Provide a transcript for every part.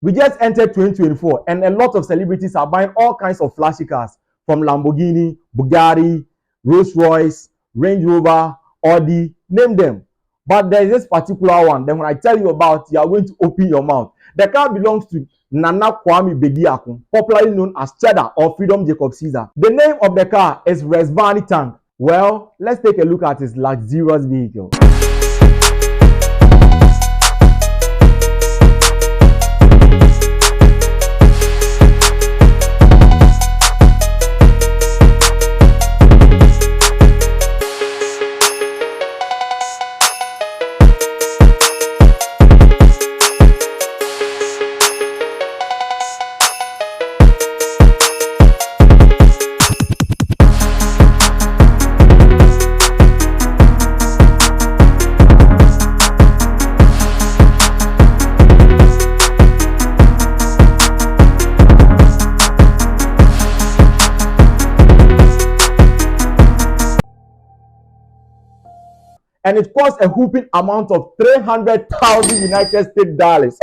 We just entered 2024 and a lot of celebrities are buying all kinds of flashy cars from Lamborghini, Bugatti, Rolls-Royce, Range Rover, Audi, name them. But there is this particular one. Then when I tell you about, you are going to open your mouth. The car belongs to Nana Kwame Bediako, popularly known as Cheddar or Freedom Jacob Caesar. The name of the car is Rezvani Tank. Well, let's take a look at his luxurious vehicle. And it costs a whooping amount of 300,000 United States dollars.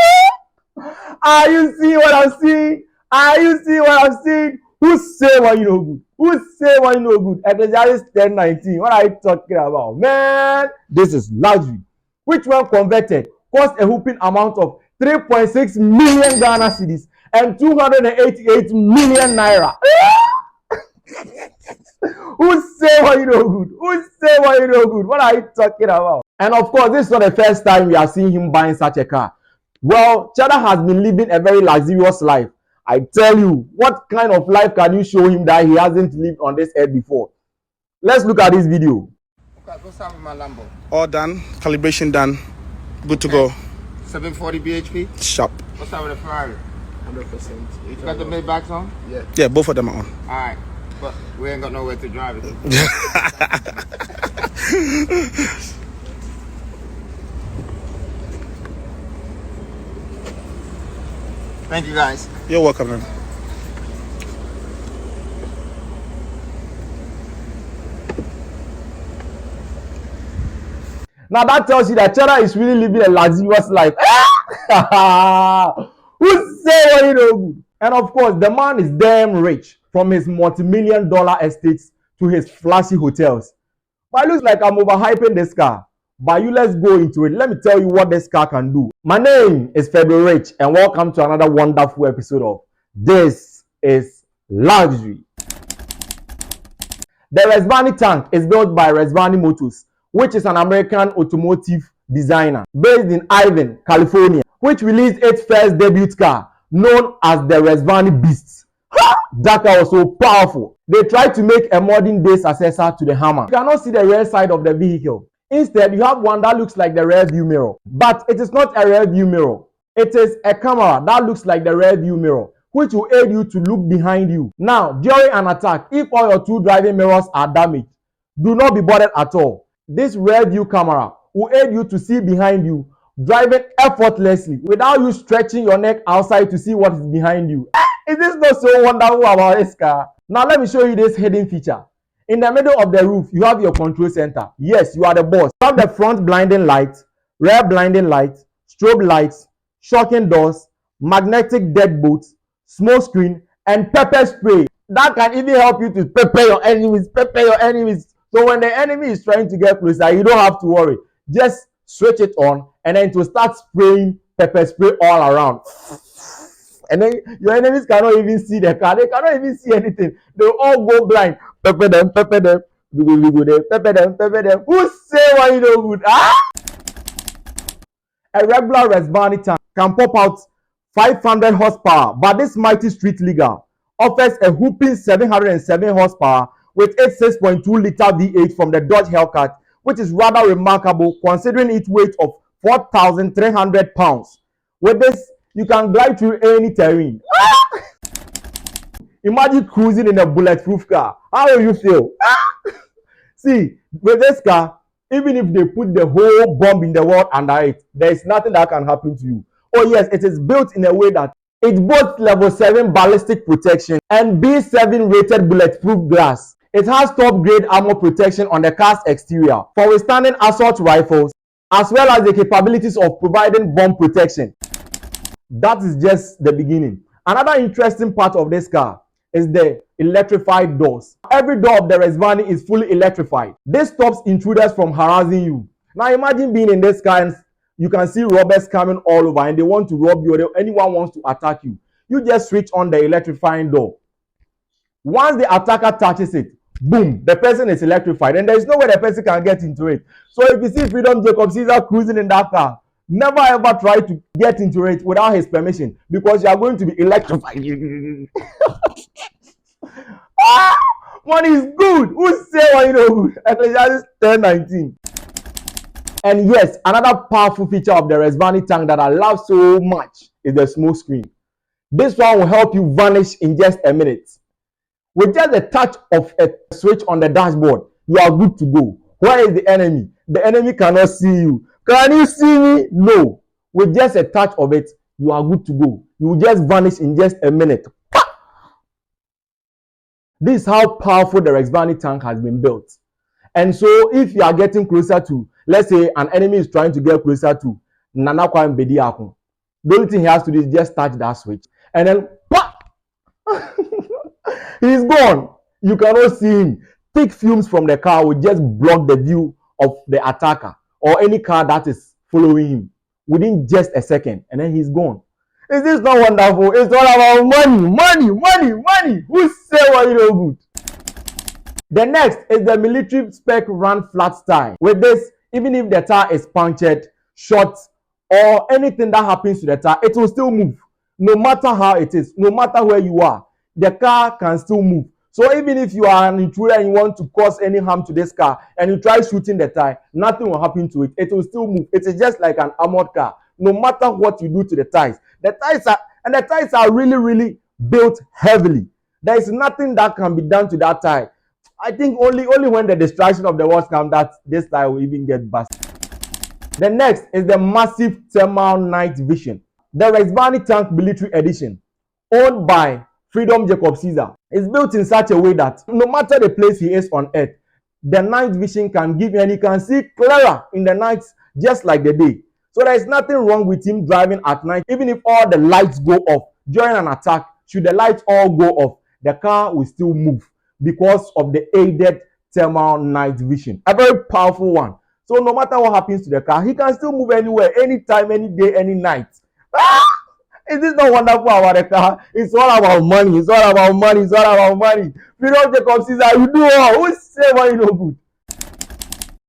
Are you seeing what I'm seeing? Are you seeing what I'm seeing? Who say what you know good? Who say what you know good? Ecclesiastes 10:19. What are you talking about? Man, this is luxury. Which one converted cost a whooping amount of 3.6 million Ghana cedis and 288 million naira. Who say what you know good? Who say what you know good? What are you talking about? And of course, this is not the first time we are seeing him buying such a car. Well, Cheddar has been living a very luxurious life. I tell you, what kind of life can you show him that he hasn't lived on this earth before? Let's look at this video. Okay, what's up with my Lambo? All done, calibration done, good to go. 740 bhp? Sharp. What's up with the Ferrari? 100%. You got the Maybachs on? Yeah, both of them are on. Alright, but we ain't got nowhere to drive it. Thank you guys. You're welcome, man. Now that tells you that Cheddar is really living a luxurious life. Who say what you know good? And of course, the man is damn rich, from his multi-million-dollar estates to his flashy hotels. But it looks like I'm overhyping this car. But let's go into it. Let me tell you what this car can do. My name is February Rich, and welcome to another wonderful episode of This is Luxury. The Rezvani Tank is built by Rezvani Motors, which is an American automotive designer based in Irvine, California, which released its first debut car known as the Rezvani Beast. That car was so powerful. They tried to make a modern day successor to the Hammer. You cannot see the rear side of the vehicle. Instead, you have one that looks like the rear view mirror. But it is not a rear view mirror. It is a camera that looks like the rear view mirror, which will aid you to look behind you. Now, during an attack, if all your two driving mirrors are damaged, do not be bothered at all. This rear view camera will aid you to see behind you, driving effortlessly without you stretching your neck outside to see what is behind you. Is this not so wonderful about this car? Now let me show you this hidden feature. In the middle of the roof, you have your control center. Yes, you are the boss. You have the front blinding light, rear blinding light, strobe lights, shocking doors, magnetic deadbolts, smoke screen, and pepper spray. That can even help you to pepper your enemies. So when the enemy is trying to get closer, you don't have to worry. Just switch it on and then to start spraying pepper spray all around. And then your enemies cannot even see the car. They cannot even see anything. They all go blind. Pepper them. We go there. Pepper them. Who say what you know good? A regular Rezvani tank can pop out 500 horsepower, but this mighty street legal offers a whooping 707 horsepower with its 6.2 liter V8 from the Dodge Hellcat, which is rather remarkable considering its weight of 4,300 pounds. With this, you can glide through any terrain. Imagine cruising in a bulletproof car. How will you feel? See, with this car, even if they put the whole bomb in the world under it, there is nothing that can happen to you. Oh yes, it is built in a way that it's both level 7 ballistic protection and B7 rated bulletproof glass. It has top grade armor protection on the car's exterior for withstanding assault rifles, as well as the capabilities of providing bomb protection. That is just the beginning. Another interesting part of this car is the electrified doors. Every door of the Rezvani is fully electrified. This stops intruders from harassing you. Now imagine being in this car and you can see robbers coming all over and they want to rob you or anyone wants to attack you. You just switch on the electrifying door. Once the attacker touches it, boom, the person is electrified and there is no way the person can get into it. So if you see Freedom Jacob Caesar cruising in that car, never ever try to get into it without his permission because you are going to be electrified. Money is good. Who say what you know? Ecclesiastes 10:19. And yes, another powerful feature of the Rezvani tank that I love so much is the smoke screen. This one will help you vanish in just a minute. With just a touch of a switch on the dashboard, you are good to go. Where is the enemy? The enemy cannot see you. Can you see me? No. With just a touch of it, you are good to go. You will just vanish in just a minute. This is how powerful the Rezvani tank has been built. And so if you are getting closer to, let's say an enemy is trying to get closer to Nana Kwame Bediako, the only thing he has to do is just touch that switch. And then, he's gone. You cannot see him. Thick fumes from the car will just block the view of the attacker or any car that is following him within just a second, and then he's gone. Is this not wonderful? It's all about money, money, money, money. Who say what you know good? The next is the military spec run flat tire. With this, even if the tire is punctured, short, or anything that happens to the tire, it will still move. No matter how it is, no matter where you are, the car can still move. So even if you are an intruder and you want to cause any harm to this car and you try shooting the tire, nothing will happen to it. It will still move. It is just like an armored car. No matter what you do to the tires, the tires are really, really built heavily. There is nothing that can be done to that tire. I think only when the distraction of the worst comes that this tire will even get busted. The next is the massive thermal night vision. The Rezvani Tank Military Edition, owned by Freedom Jacob Caesar, is built in such a way that no matter the place he is on earth, the night vision can give and he can see clearer in the night just like the day. So there is nothing wrong with him driving at night. Even if all the lights go off during an attack, should the lights all go off, the car will still move because of the aided thermal night vision. A very powerful one. So no matter what happens to the car, he can still move anywhere, anytime, any day, any night. Is this not wonderful about the car? It's all about money. It's all about money. It's all about money. Freedom Jacob Caesar, you do all. Who say what you know good?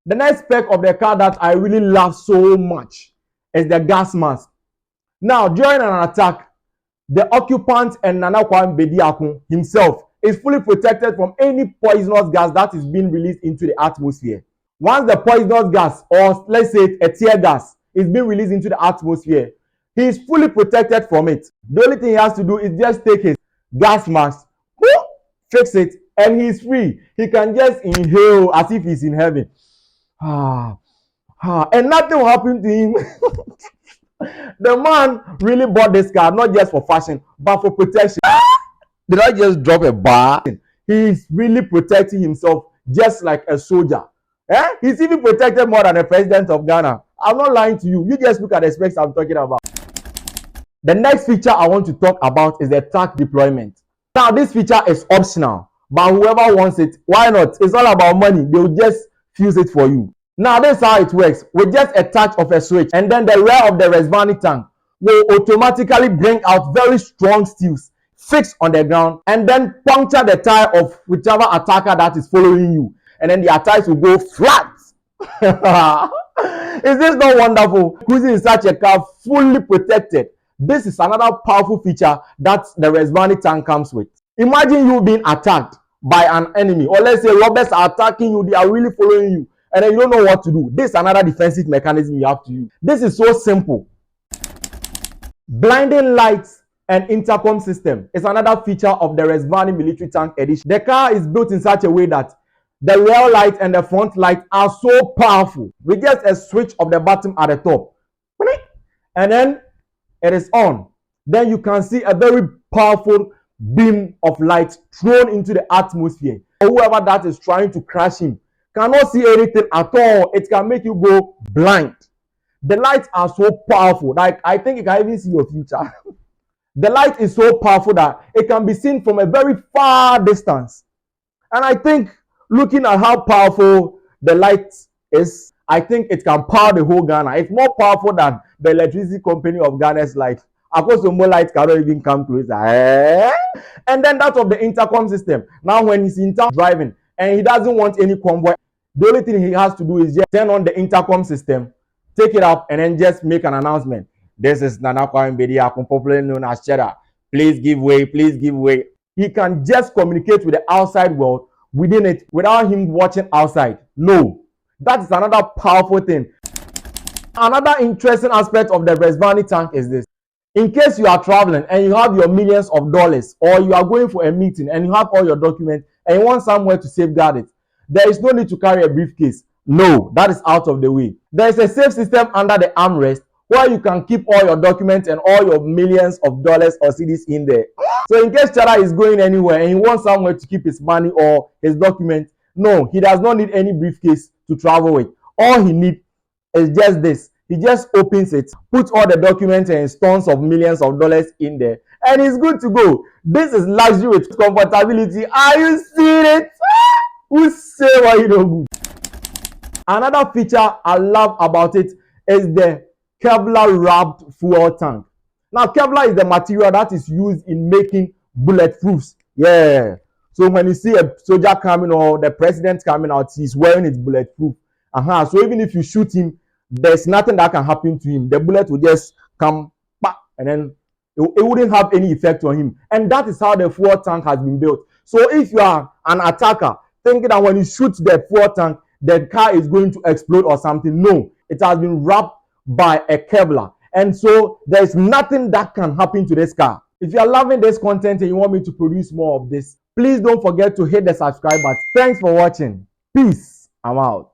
The next spec of the car that I really love so much is the gas mask. Now, during an attack, the occupant and Nana Kwame Bediako himself is fully protected from any poisonous gas that is being released into the atmosphere. Once the poisonous gas, or let's say a tear gas, is being released into the atmosphere, he is fully protected from it. The only thing he has to do is just take his gas mask, fix it, and he's free. He can just inhale as if he's in heaven. And nothing will happen to him. The man really bought this car not just for fashion, but for protection. Did I just drop a bar? He's really protecting himself just like a soldier. He's even protected more than the president of Ghana. I'm not lying to you. You just look at the specs I'm talking about. The next feature I want to talk about is the track deployment. Now, this feature is optional, but whoever wants it, why not? It's all about money. They will just fuse it for you. Now, this is how it works. With just a touch of a switch, and then the rear of the Rezvani tank will automatically bring out very strong steels fixed on the ground and then puncture the tire of whichever attacker that is following you. And then the tires will go flat. Is this not wonderful? Cruising in such a car fully protected. This is another powerful feature that the Rezvani tank comes with. Imagine you being attacked by an enemy, or let's say robbers are attacking you, they are really following you, and then you don't know what to do. This is another defensive mechanism you have to use. This is so simple. Blinding lights and intercom system is another feature of the Rezvani Military Tank Edition. The car is built in such a way that the rear light and the front light are so powerful with just a switch of the button at the top. And then it is on. Then you can see a very powerful beam of light thrown into the atmosphere. Whoever that is trying to crash him cannot see anything at all. It can make you go blind. The lights are so powerful, like I think you can even see your future. The light is so powerful that it can be seen from a very far distance. And I think looking at how powerful the light is, I think it can power the whole Ghana. It's more powerful than the electricity company of Ghana's light. Of course, the more light cannot even come closer. And then that of the intercom system. Now, when he's in town driving and he doesn't want any convoy, the only thing he has to do is just turn on the intercom system, take it up, and then just make an announcement. This is Nana Kwame Bediako, popularly known as Cheddar. Please give way, please give way. He can just communicate with the outside world within it without him watching outside. No, that is another powerful thing. Another interesting aspect of the Rezvani tank is this. In case you are traveling and you have your millions of dollars, or you are going for a meeting and you have all your documents and you want somewhere to safeguard it, there is no need to carry a briefcase. No, that is out of the way. There is a safe system under the armrest where you can keep all your documents and all your millions of dollars or cedis in there. So in case Cheddar is going anywhere and he wants somewhere to keep his money or his documents, no, he does not need any briefcase to travel with. All he needs is just this. He just opens it, puts all the documents and tons of millions of dollars in there, and he's good to go. This is luxury with comfortability. Are you seeing it? Who say what you know good? Another feature I love about it is the Kevlar wrapped fuel tank. Now, Kevlar is the material that is used in making bulletproofs. Yeah. So when you see a soldier coming or the president coming out, he's wearing his bulletproof. So even if you shoot him, there's nothing that can happen to him. The bullet will just come back and then it wouldn't have any effect on him. And that is how the fuel tank has been built. So if you are an attacker thinking that when you shoot the fuel tank, the car is going to explode or something, no, it has been wrapped by a Kevlar. And so there's nothing that can happen to this car. If you are loving this content and you want me to produce more of this, please don't forget to hit the subscribe button. Thanks for watching. Peace. I'm out.